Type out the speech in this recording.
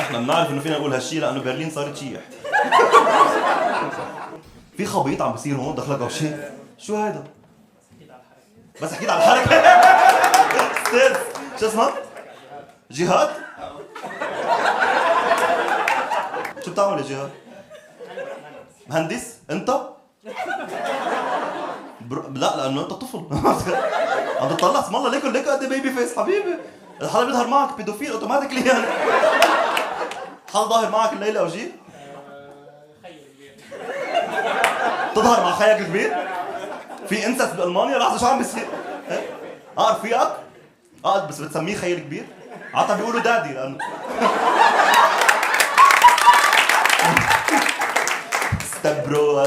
نحن بنعرف انه فينا نقول هالشي لانه برلين صارت شيح. في خبيط عم بيصير هون دخلك او شيء؟ شو هيدا؟ بس حكيت على الحركة. استاذ شو اسمها؟ جهاد؟ شو بتعمل يا جهاد؟ مهندس؟ انت؟ لا لانه انت طفل. عم تطلع اسم الله ليكو قد بيبي فيس حبيبي. حدا بيظهر معك بيدوفيل اوتوماتيكلي يعني. حدا ظاهر معك الليله او شيء؟ خيي كبير. تظهر مع خيك الكبير؟ في انسس بالمانيا؟ لحظه شو عم بيصير؟ رفيقك؟ بس بتسميه خيي الكبير؟ عادة بيقولوا دادي لانه استبرو.